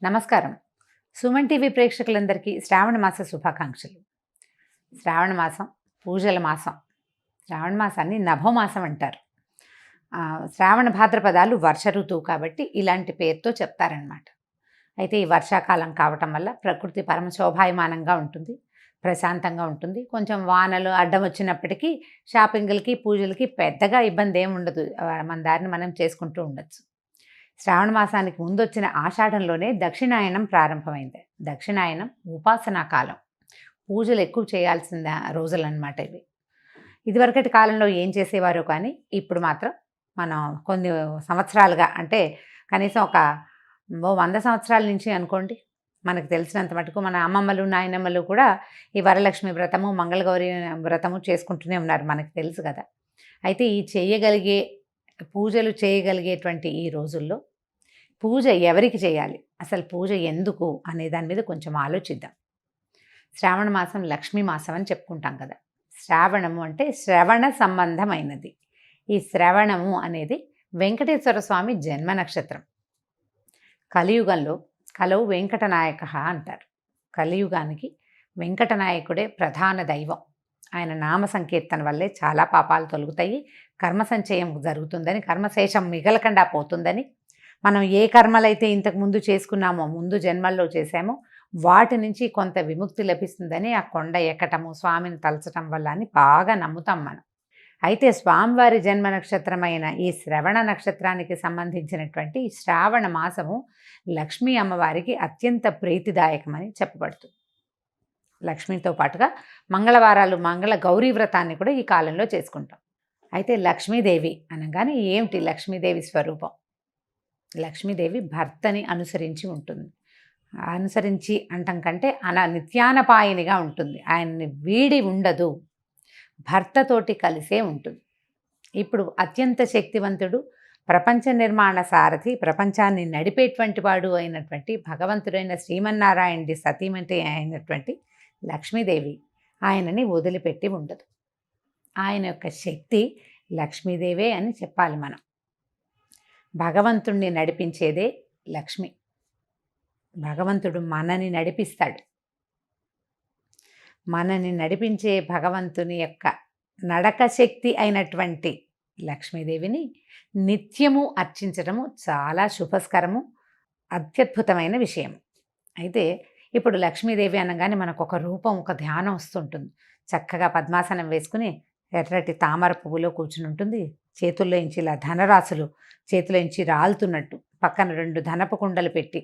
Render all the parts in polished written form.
నమస్కారం. సుమన్ టీవీ ప్రేక్షకులందరికీ శ్రావణ మాస శుభాకాంక్షలు. శ్రావణ మాసం పూజల మాసం. శ్రావణ మాసాన్ని నభోమాసం అంటారు. శ్రావణ భాద్రపదాలు వర్ష ఋతువు కాబట్టి ఇలాంటి పేరుతో చెప్తారనమాట. అయితే ఈ వర్షాకాలం కావటం వల్ల ప్రకృతి పరమ శోభాయమానంగా ఉంటుంది, ప్రశాంతంగా ఉంటుంది. కొంచెం వానలు అడ్డం వచ్చినప్పటికీ షాపింగ్లకి పూజలకి పెద్దగా ఇబ్బంది ఏమి ఉండదు. మన దారిని మనం చేసుకుంటూ ఉండొచ్చు. శ్రావణ మాసానికి ముందొచ్చిన ఆషాఢంలోనే దక్షిణాయనం ప్రారంభమైంది. దక్షిణాయనం ఉపాసనా కాలం, పూజలు ఎక్కువ చేయాల్సిన రోజులు అన్నమాట ఇవి. ఇదివరకటి కాలంలో ఏం చేసేవారో కానీ ఇప్పుడు మాత్రం మనం కొన్ని సంవత్సరాలుగా, అంటే కనీసం ఒక 100 సంవత్సరాల నుంచి అనుకోండి, మనకు తెలిసినంత మటుకు మన అమ్మమ్మలు నాయనమ్మలు కూడా ఈ వరలక్ష్మి వ్రతము మంగళగౌరి వ్రతము చేసుకుంటూనే ఉన్నారు, మనకు తెలుసు కదా. అయితే ఈ పూజలు చేయగలిగేటువంటి ఈ రోజుల్లో పూజ ఎవరికి చేయాలి, అసలు పూజ ఎందుకు అనే దాని మీద కొంచెం ఆలోచిద్దాం. శ్రావణ మాసం లక్ష్మీ మాసం అని చెప్పుకుంటాం కదా. శ్రావణము అంటే శ్రవణ సంబంధమైనది. ఈ శ్రవణము అనేది వెంకటేశ్వర స్వామి జన్మ నక్షత్రం. కలియుగంలో కలవు వెంకటనాయక అంటారు. కలియుగానికి వెంకటనాయకుడే ప్రధాన దైవం. ఆయన నామ సంకీర్తన వల్లే చాలా పాపాలు తొలగుతాయి, కర్మ సంచయం జరుగుతుందని, కర్మశేషం మిగలకుండా పోతుందని, మనం ఏ కర్మలైతే ఇంతకుముందు చేసుకున్నామో, ముందు జన్మల్లో చేశామో వాటి నుంచి కొంత విముక్తి లభిస్తుందని ఆ కొండ ఎక్కటము, స్వామిని తలచటం వల్ల అని బాగా నమ్ముతాం మనం. అయితే స్వామివారి జన్మ నక్షత్రమైన ఈ శ్రవణ నక్షత్రానికి సంబంధించినటువంటి శ్రావణ మాసము లక్ష్మీ అమ్మవారికి అత్యంత ప్రీతిదాయకమని చెప్పబడుతుంది. లక్ష్మితో పాటుగా మంగళవారాలు మంగళ గౌరీ వ్రతాన్ని కూడా ఈ కాలంలో చేసుకుంటాం. అయితే లక్ష్మీదేవి అనగానే ఏమిటి లక్ష్మీదేవి స్వరూపం? లక్ష్మీదేవి భర్తని అనుసరించి ఉంటుంది. అనుసరించి అంటం కంటే నిత్యానపాయినిగా ఉంటుంది. ఆయన్ని వీడి ఉండదు, భర్తతోటి కలిసే ఉంటుంది. ఇప్పుడు అత్యంత శక్తివంతుడు, ప్రపంచ నిర్మాణ సారథి, ప్రపంచాన్ని నడిపేటువంటి వాడు అయినటువంటి భగవంతుడైన శ్రీమన్నారాయణుడి సతీమణి అయినటువంటి లక్ష్మీదేవి ఆయనని వదిలిపెట్టి ఉండదు. ఆయన యొక్క శక్తి లక్ష్మీదేవే అని చెప్పాలి మనం. భగవంతుణ్ణి నడిపించేదే లక్ష్మి. భగవంతుడు మనని నడిపిస్తాడు. మనని నడిపించే భగవంతుని యొక్క నడక శక్తి అయినటువంటి లక్ష్మీదేవిని నిత్యము అర్చించడము చాలా శుభస్కరము, అత్యద్భుతమైన విషయం. అయితే ఇప్పుడు లక్ష్మీదేవి అనగానే మనకు ఒక రూపం, ఒక ధ్యానం వస్తుంటుంది. చక్కగా పద్మాసనం వేసుకుని ఎర్రటి తామర పువ్వులో కూర్చుని ఉంటుంది. చేతుల్లో ఇంచి ఇలా ధనరాశులు చేతిలో ఇంచి రాలుతున్నట్టు, పక్కన 2 ధనపు కుండలు పెట్టి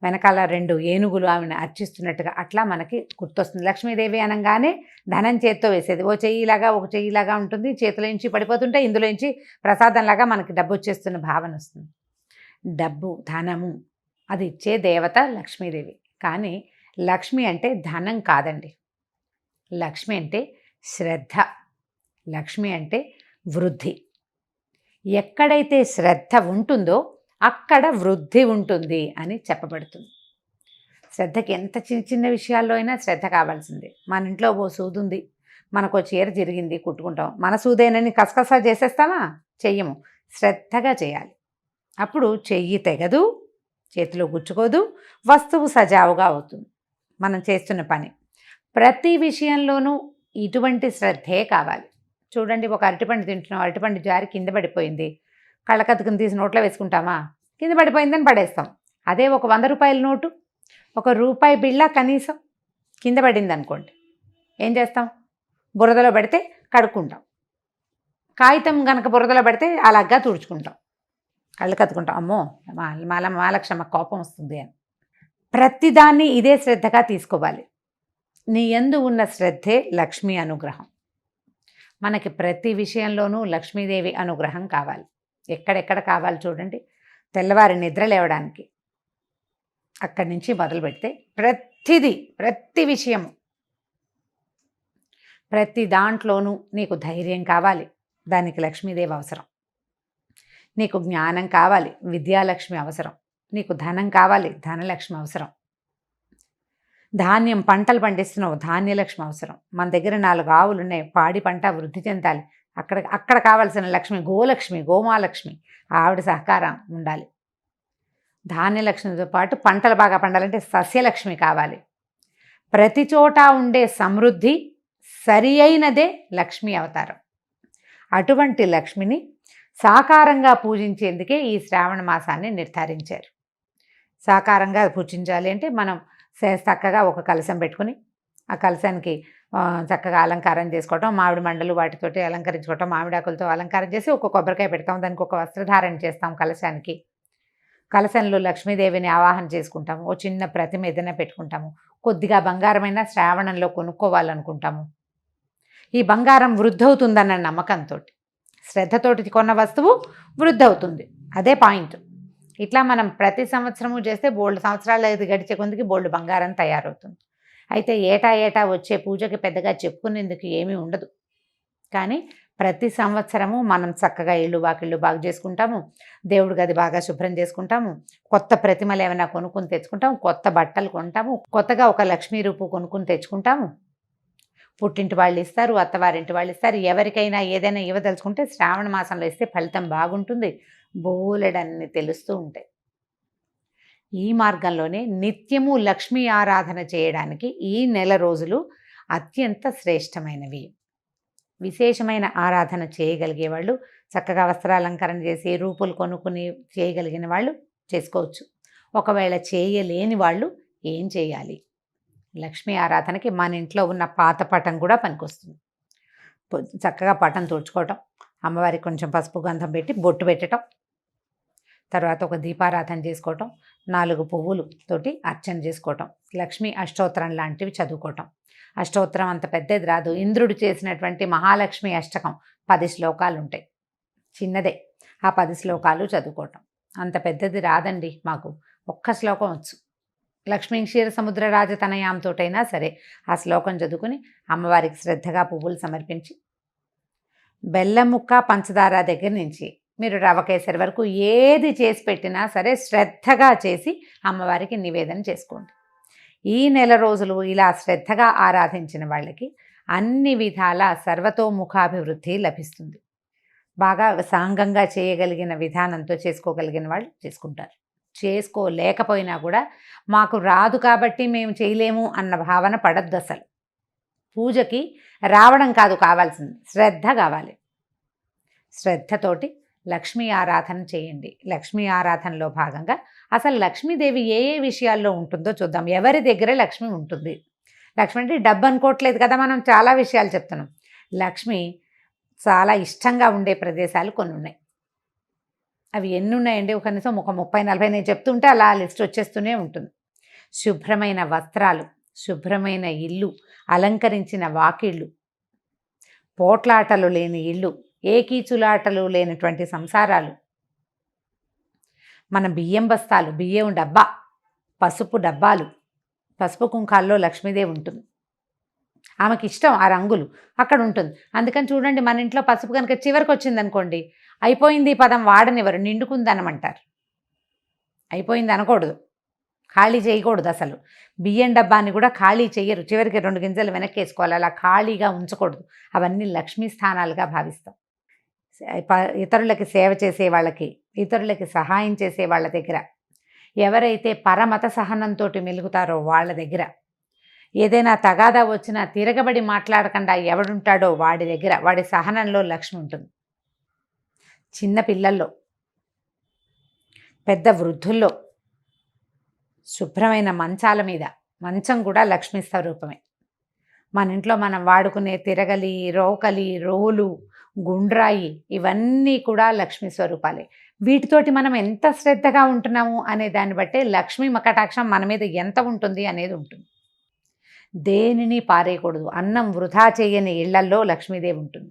వెనకాల 2 ఏనుగులు ఆమెను అర్చిస్తున్నట్టుగా అట్లా మనకి గుర్తొస్తుంది. లక్ష్మీదేవి అనగానే ధనం చేత్తో వేసేది, ఓ చెయ్యిలాగా ఒక చెయ్యిలాగా ఉంటుంది. చేతిలో ఇంచి పడిపోతుంటే ఇందులో ఇంచి ప్రసాదంలాగా మనకి డబ్బు వచ్చేస్తున్న భావన వస్తుంది. డబ్బు, ధనము అది ఇచ్చే దేవత లక్ష్మీదేవి. కానీ లక్ష్మి అంటే ధనం కాదండి. లక్ష్మి అంటే శ్రద్ధ. లక్ష్మి అంటే వృద్ధి. ఎక్కడైతే శ్రద్ధ ఉంటుందో అక్కడ వృద్ధి ఉంటుంది అని చెప్పబడుతుంది. శ్రద్ధకి ఎంత చిన్న చిన్న విషయాల్లో అయినా శ్రద్ధ కావాల్సిందే. మన ఇంట్లో ఓ సూది ఉంది, మనకు చీర జరిగింది, కుట్టుకుంటాం. మన సూదేనని కసకసా చేసేస్తామా? చెయ్యము. శ్రద్ధగా చేయాలి. అప్పుడు చెయ్యి తెగదు, చేతిలో గుచ్చుకోదు, వస్తువు సజావుగా అవుతుంది మనం చేస్తున్న పని. ప్రతి విషయంలోనూ ఇటువంటి శ్రద్ధే కావాలి. చూడండి, ఒక అరటిపండు తింటున్నాం, అరటిపండు జారి కింద పడిపోయింది. కళ్ళకత్తుకుని తీసి నోట్లో వేసుకుంటామా? కింద పడిపోయిందని పడేస్తాం. అదే ఒక 100 రూపాయల నోటు, ఒక రూపాయి బిళ్ళ కనీసం కింద పడింది అనుకోండి, ఏం చేస్తాం? బురదలో పడితే కడుక్కుంటాం. కాగితం కనుక బురదలో పడితే అలాగా తుడుచుకుంటాం, కళ్ళు కత్తుకుంటాం. అమ్మో మహాలక్ష్మ కోపం వస్తుంది అని. ప్రతిదాన్ని ఇదే శ్రద్ధగా తీసుకోవాలి. నీ యందు ఉన్న శ్రద్ధే లక్ష్మీ అనుగ్రహం. మనకి ప్రతి విషయంలోనూ లక్ష్మీదేవి అనుగ్రహం కావాలి. ఎక్కడెక్కడ కావాలి చూడండి. తెల్లవారి నిద్ర లేవడానికి అక్కడి నుంచి మొదలు పెడితే ప్రతి విషయము, ప్రతి దాంట్లోనూ నీకు ధైర్యం కావాలి, దానికి లక్ష్మీదేవి అవసరం. నీకు జ్ఞానం కావాలి, విద్యాలక్ష్మి అవసరం. నీకు ధనం కావాలి, ధనలక్ష్మి అవసరం. ధాన్యం పంటలు పండిస్తున్నావు, ధాన్యలక్ష్మి అవసరం. మన దగ్గర 4 ఆవులు ఉన్నాయి, పాడి పంట వృద్ధి చెందాలి, అక్కడ కావాల్సిన లక్ష్మి గోలక్ష్మి, గోమాలక్ష్మి, ఆవిడ సహకారం ఉండాలి. ధాన్యలక్ష్మితో పాటు పంటలు బాగా పండాలంటే సస్యలక్ష్మి కావాలి. ప్రతి చోట ఉండే సమృద్ధి సరి అయినదే లక్ష్మీ అవతారం. అటువంటి లక్ష్మిని సాకారంగా పూజించేందుకే ఈ శ్రావణ మాసాన్ని నిర్ధారించారు. సాకారంగా పూజించాలి అంటే మనం చక్కగా ఒక కలశం పెట్టుకుని ఆ కలశానికి చక్కగా అలంకారం చేసుకోవటం, మామిడి మండలు వాటితోటి అలంకరించుకోవటం, మామిడాకులతో అలంకారం చేసి ఒక కొబ్బరికాయ పెడతాం, దానికి ఒక వస్త్రధారణ చేస్తాం కలశానికి. కలశంలో లక్ష్మీదేవిని ఆవాహన చేసుకుంటాము. ఓ చిన్న ప్రతిమ ఏదైనా పెట్టుకుంటాము. కొద్దిగా బంగారమైన శ్రావణంలో కొనుక్కోవాలనుకుంటాము. ఈ బంగారం వృద్ధవుతుందన్న నమ్మకంతో, శ్రద్ధతోటి కొన్న వస్తువు వృద్ధవుతుంది, అదే పాయింట్. ఇట్లా మనం ప్రతి సంవత్సరము చేస్తే బోల్డ్ సంవత్సరాలు గడిచే కొందికి బోల్డ్ బంగారం తయారవుతుంది. అయితే ఏటా వచ్చే పూజకి పెద్దగా చెప్పుకునేందుకు ఏమీ ఉండదు. కానీ ప్రతి సంవత్సరము మనం చక్కగా ఇళ్ళు వాకిళ్ళు బాగు చేసుకుంటాము, దేవుడి గది బాగా శుభ్రం చేసుకుంటాము, కొత్త ప్రతిమలు ఏమైనా కొనుక్కుని తెచ్చుకుంటాము, కొత్త బట్టలు కొంటాము, కొత్తగా ఒక లక్ష్మీ రూపు కొనుక్కుని తెచ్చుకుంటాము. పుట్టింటి వాళ్ళు ఇస్తారు, అత్తవారింటి వాళ్ళు ఇస్తారు. ఎవరికైనా ఏదైనా ఇవ్వదలుచుకుంటే శ్రావణ మాసంలో ఇస్తే ఫలితం బాగుంటుంది. బోలెడన్ని తెలుస్తూ ఉంటాయి. ఈ మార్గంలోనే నిత్యము లక్ష్మీ ఆరాధన చేయడానికి ఈ నెల రోజులు అత్యంత శ్రేష్టమైనవి. విశేషమైన ఆరాధన చేయగలిగే వాళ్ళు చక్కగా వస్త్రాలంకరణ చేసి రూపులు కొనుక్కుని చేయగలిగిన వాళ్ళు చేసుకోవచ్చు. ఒకవేళ చేయలేని వాళ్ళు ఏం చేయాలి? లక్ష్మీ ఆరాధనకి మన ఇంట్లో ఉన్న పాత పటం కూడా పనికొస్తుంది. చక్కగా పటం తుడుచుకోవటం, అమ్మవారికి కొంచెం పసుపు గంధం పెట్టి బొట్టు పెట్టడం, తర్వాత ఒక దీపారాధన చేసుకోవటం, 4 పువ్వులు తోటి అర్చన చేసుకోవటం, లక్ష్మీ అష్టోత్తరం లాంటివి చదువుకోవటం. అష్టోత్తరం అంత పెద్దది రాదు. ఇంద్రుడు చేసినటువంటి మహాలక్ష్మి అష్టకం 10 శ్లోకాలు ఉంటాయి, చిన్నదే. ఆ 10 శ్లోకాలు చదువుకోవటం. అంత పెద్దది రాదండి మాకు, ఒక్క శ్లోకం వచ్చు. లక్ష్మీ క్షీర సముద్ర రాజతనయాంతోటైనా సరే ఆ శ్లోకం చదువుకుని అమ్మవారికి శ్రద్ధగా పువ్వులు సమర్పించి, బెల్లం ముక్క పంచదార దగ్గర నుంచి మీరు రవ కేసరి వరకు ఏది చేసి పెట్టినా సరే శ్రద్ధగా చేసి అమ్మవారికి నివేదన చేసుకోండి. ఈ నెల రోజులు ఇలా శ్రద్ధగా ఆరాధించిన వాళ్ళకి అన్ని విధాల సర్వతోముఖాభివృద్ధి లభిస్తుంది. బాగా సాంగంగా చేయగలిగిన విధానంతో చేసుకోగలిగిన వాళ్ళు చేసుకుంటారు. చేసుకోలేకపోయినా కూడా మాకు రాదు కాబట్టి మేము చేయలేము అన్న భావన పడద్దు. అసలు పూజకి రావడం కాదు కావాల్సింది, శ్రద్ధ కావాలి. శ్రద్ధతోటి లక్ష్మీ ఆరాధన చేయండి. లక్ష్మీ ఆరాధనలో భాగంగా అసలు లక్ష్మీదేవి ఏ ఏ విషయాల్లో ఉంటుందో చూద్దాం. ఎవరి దగ్గర లక్ష్మి ఉంటుంది? లక్ష్మి అంటే డబ్బు అనుకోవట్లేదు కదా, మనం చాలా విషయాలు చెప్తున్నాం. లక్ష్మి చాలా ఇష్టంగా ఉండే ప్రదేశాలు కొన్ని ఉన్నాయి. అవి ఎన్ని ఉన్నాయండి? కనీసం ఒక 30-40 నేను చెప్తుంటే అలా లిస్ట్ వచ్చేస్తూనే ఉంటుంది. శుభ్రమైన వస్త్రాలు, శుభ్రమైన ఇల్లు, అలంకరించిన వాకిళ్ళు, పోట్లాటలు లేని ఇల్లు, ఏ కీచులాటలు లేనటువంటి సంసారాలు, మన బియ్యం బస్తాలు, బియ్యం డబ్బా, పసుపు డబ్బాలు, పసుపు కుంకాల్లో లక్ష్మీదేవి ఉంటుంది. ఆమెకి ఇష్టం ఆ రంగులు, అక్కడ ఉంటుంది. అందుకని చూడండి, మన ఇంట్లో పసుపు కనుక చివరికి వచ్చింది అనుకోండి, అయిపోయింది పదం వాడనివ్వరు, నిండుకుందనమంటారు. అయిపోయింది అనకూడదు, ఖాళీ చేయకూడదు. అసలు బియ్యం డబ్బాని కూడా ఖాళీ చేయరు, చివరికి 2 గింజలు వెనక్కి వేసుకోవాలి, అలా ఖాళీగా ఉంచకూడదు. అవన్నీ లక్ష్మీ స్థానాలుగా భావిస్తాం. ఇతరులకి సేవ చేసే వాళ్ళకి, ఇతరులకి సహాయం చేసే వాళ్ళ దగ్గర, ఎవరైతే పరమత సహనంతో మెలుగుతారో వాళ్ళ దగ్గర, ఏదైనా తగాదా వచ్చినా తిరగబడి మాట్లాడకుండా ఎవడుంటాడో వాడి దగ్గర, వాడి సహనంలో లక్ష్మి ఉంటుంది. చిన్న పిల్లల్లో, పెద్ద వృద్ధుల్లో, శుభ్రమైన మంచాల మీద, మంచం కూడా లక్ష్మీ స్వరూపమే. మన ఇంట్లో మనం వాడుకునే తిరగలి, రోకలి, రోలు, గుండ్రాయి, ఇవన్నీ కూడా లక్ష్మీ స్వరూపాలే. వీటితోటి మనం ఎంత శ్రద్ధగా ఉంటున్నాము అనే దాన్ని బట్టే లక్ష్మీ మకటాక్షం మన మీద ఎంత ఉంటుంది అనేది ఉంటుంది. దేనిని పారేయకూడదు. అన్నం వృధా చేయని ఇళ్లల్లో లక్ష్మీదేవి ఉంటుంది.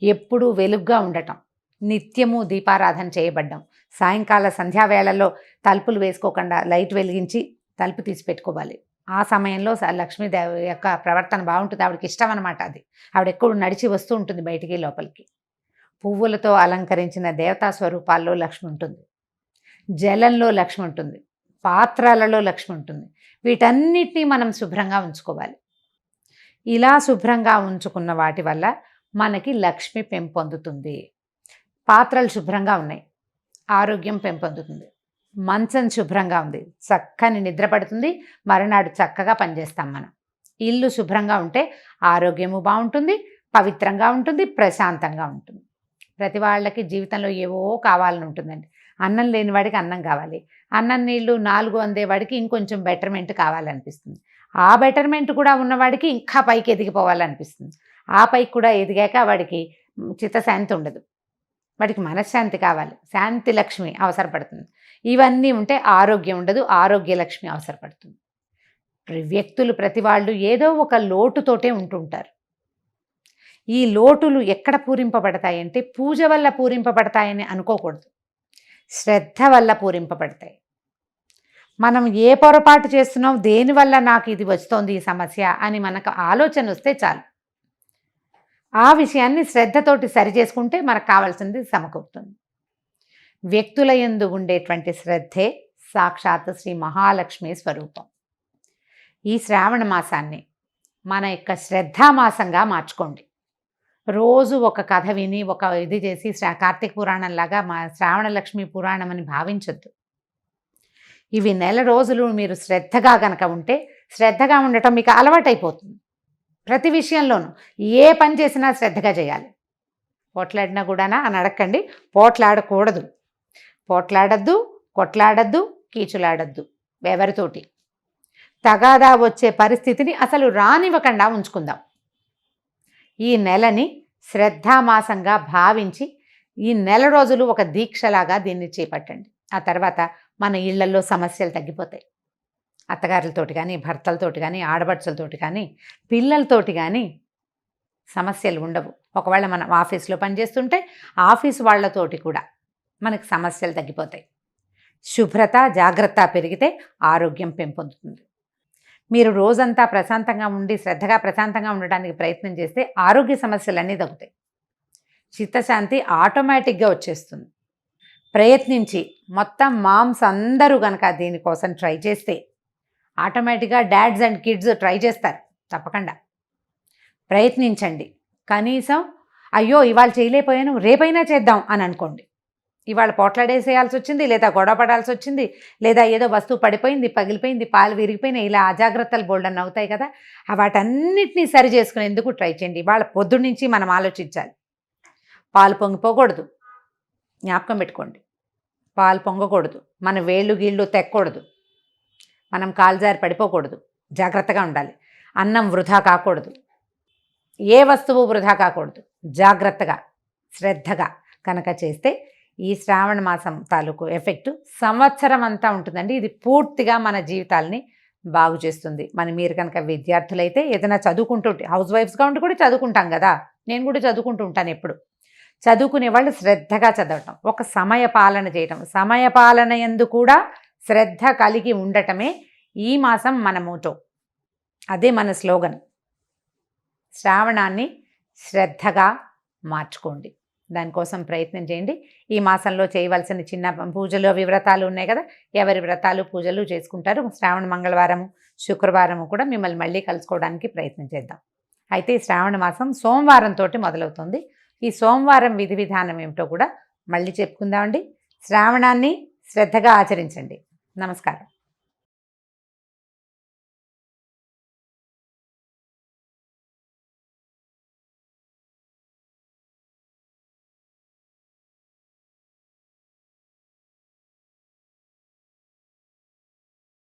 ఎప్పుడూ వెలుగ్గా ఉండటం, నిత్యము దీపారాధన చేయబడ్డం, సాయంకాల సంధ్యావేళల్లో తలుపులు వేసుకోకుండా లైట్ వెలిగించి తలుపు తీసి పెట్టుకోవాలి. ఆ సమయంలో లక్ష్మీదేవి యొక్క ప్రవర్తన బాగుంటుంది. ఆవిడకి ఇష్టం అనమాట అది. ఆవిడ ఎప్పుడు నడిచి వస్తూ ఉంటుంది బయటికి లోపలికి. పువ్వులతో అలంకరించిన దేవతా స్వరూపాల్లో లక్ష్మి ఉంటుంది, జలంలో లక్ష్మి ఉంటుంది, పాత్రలలో లక్ష్మి ఉంటుంది. వీటన్నిటినీ మనం శుభ్రంగా ఉంచుకోవాలి. ఇలా శుభ్రంగా ఉంచుకున్న వాటి వల్ల మనకి లక్ష్మి పెంపొందుతుంది. పాత్రలు శుభ్రంగా ఉన్నాయి, ఆరోగ్యం పెంపొందుతుంది. మంచం శుభ్రంగా ఉంది, చక్కని నిద్ర పడుతుంది, మరునాడు చక్కగా పనిచేస్తాం మనం. ఇల్లు శుభ్రంగా ఉంటే ఆరోగ్యము బాగుంటుంది, పవిత్రంగా ఉంటుంది, ప్రశాంతంగా ఉంటుంది. ప్రతి వాళ్ళకి జీవితంలో ఏవో కావాలని ఉంటుందండి. అన్నం లేని వాడికి అన్నం కావాలి, అన్నం నీళ్ళు 4 అందేవాడికి ఇంకొంచెం బెటర్మెంట్ కావాలనిపిస్తుంది, ఆ బెటర్మెంట్ కూడా ఉన్నవాడికి ఇంకా పైకి ఎదిగిపోవాలనిపిస్తుంది, ఆ పైకి కూడా ఎదిగాక వాడికి చిత్తశాంతి ఉండదు, వాడికి మనశ్శాంతి కావాలి, శాంతి లక్ష్మి అవసరపడుతుంది. ఇవన్నీ ఉంటే ఆరోగ్యం ఉండదు, ఆరోగ్య లక్ష్మి అవసరపడుతుంది. వ్యక్తులు ప్రతి వాళ్ళు ఏదో ఒక లోటుతోటే ఉంటుంటారు. ఈ లోటులు ఎక్కడ పూరింపబడతాయంటే పూజ వల్ల పూరింపబడతాయని అనుకోకూడదు, శ్రద్ధ వల్ల పూరింపబడతాయి. మనం ఏ పొరపాటు చేస్తున్నాం, దేనివల్ల నాకు ఇది వస్తోంది ఈ సమస్య అని మనకు ఆలోచన వస్తే చాలు, ఆ విషయాన్ని శ్రద్ధతోటి సరి చేసుకుంటే మనకు కావాల్సింది సమకూరుతుంది. వ్యక్తుల యందు ఉండేటువంటి శ్రద్ధే సాక్షాత్ శ్రీ మహాలక్ష్మి స్వరూపం. ఈ శ్రావణ మాసాన్ని మన యొక్క శ్రద్ధామాసంగా మార్చుకోండి. రోజు ఒక కథ విని ఒక ఇది చేసి కార్తీక పురాణంలాగా మా శ్రావణ లక్ష్మి పురాణం అని భావించొద్దు. ఇవి నెల రోజులు మీరు శ్రద్ధగా గనక ఉంటే, శ్రద్ధగా ఉండటం మీకు అలవాటైపోతుంది. ప్రతి విషయంలోనూ ఏ పని చేసినా శ్రద్ధగా చేయాలి. పోట్లాడినా కూడానా అని అడగండి, పోట్లాడకూడదు, పోట్లాడద్దు, కొట్లాడద్దు, కీచులాడద్దు, ఎవరితోటి తగాదా వచ్చే పరిస్థితిని అసలు రానివ్వకుండా ఉంచుకుందాం. ఈ నెలని శ్రద్ధామాసంగా భావించి ఈ నెల రోజులు ఒక దీక్షలాగా దీన్ని చేపట్టండి. ఆ తర్వాత మన ఇళ్లలో సమస్యలు తగ్గిపోతాయి. అత్తగారులతోటి కానీ, భర్తలతోటి కానీ, ఆడపడుచులతోటి కానీ, పిల్లలతోటి కానీ సమస్యలు ఉండవు. ఒకవేళ మనం ఆఫీస్లో పనిచేస్తుంటే ఆఫీస్ వాళ్ళతోటి కూడా మనకు సమస్యలు తగ్గిపోతాయి. శుభ్రత, జాగ్రత్త పెరిగితే ఆరోగ్యం పెంపొందుతుంది. మీరు రోజంతా ప్రశాంతంగా ఉండి శ్రద్ధగా ప్రశాంతంగా ఉండడానికి ప్రయత్నం చేస్తే ఆరోగ్య సమస్యలన్నీ తగ్గుతాయి, చిత్తశాంతి ఆటోమేటిక్గా వచ్చేస్తుంది. ప్రయత్నించి మొత్తం మామ్స్ అందరూ కనుక దీనికోసం ట్రై చేస్తే ఆటోమేటిక్గా డాడ్స్ అండ్ కిడ్స్ ట్రై చేస్తారు. తప్పకుండా ప్రయత్నించండి. కనీసం అయ్యో ఇవాళ చేయలేకపోయాను రేపైనా చేద్దాం అని అనుకోండి. ఇవాళ పోట్లాడేసేయాల్సి వచ్చింది, లేదా గొడవ పడాల్సి వచ్చింది, లేదా ఏదో వస్తువు పడిపోయింది, పగిలిపోయింది, పాలు విరిగిపోయినాయి, ఇలా అజాగ్రత్తలు బోల్డన్ అవుతాయి కదా, వాటన్నిటినీ సరి చేసుకునేందుకు ట్రై చేయండి. ఇవాళ పొద్దున్న నుంచి మనం ఆలోచించాలి. పాలు పొంగిపోకూడదు, జ్ఞాపకం పెట్టుకోండి. పాలు పొంగకూడదు, మన వేళ్ళు గీళ్ళు తెక్కకూడదు, మనం కాలుజారి పడిపోకూడదు, జాగ్రత్తగా ఉండాలి. అన్నం వృధా కాకూడదు, ఏ వస్తువు వృధా కాకూడదు. జాగ్రత్తగా శ్రద్ధగా కనుక చేస్తే ఈ శ్రావణ మాసం తాలూకు ఎఫెక్టు సంవత్సరం అంతా ఉంటుందండి. ఇది పూర్తిగా మన జీవితాలని బాగు చేస్తుంది. మీరు కనుక విద్యార్థులైతే ఏదైనా చదువుకుంటూ హౌస్ వైఫ్స్గా ఉండి కూడా చదువుకుంటాం కదా, నేను కూడా చదువుకుంటూ ఉంటాను. ఎప్పుడు చదువుకునే వాళ్ళు శ్రద్ధగా చదవటం, ఒక సమయ పాలన చేయటం, సమయ పాలన యందు కూడా శ్రద్ధ కలిగి ఉండటమే ఈ మాసం మన మోటో, అదే మన స్లోగన్. శ్రావణాన్ని శ్రద్ధగా మార్చుకోండి, దానికోసం ప్రయత్నం చేయండి. ఈ మాసంలో చేయవలసిన చిన్న పూజలు వ్రతాలు ఉన్నాయి కదా, ఎవరి వ్రతాలు పూజలు చేసుకుంటారు. శ్రావణ మంగళవారము శుక్రవారము కూడా మిమ్మల్ని మళ్ళీ కలుసుకోవడానికి ప్రయత్నం చేద్దాం. అయితే ఈ శ్రావణ మాసం సోమవారంతో మొదలవుతుంది. ఈ సోమవారం విధి విధానం ఏమిటో కూడా మళ్ళీ చెప్పుకుందామండి. శ్రావణాన్ని శ్రద్ధగా ఆచరించండి. నమస్కారం.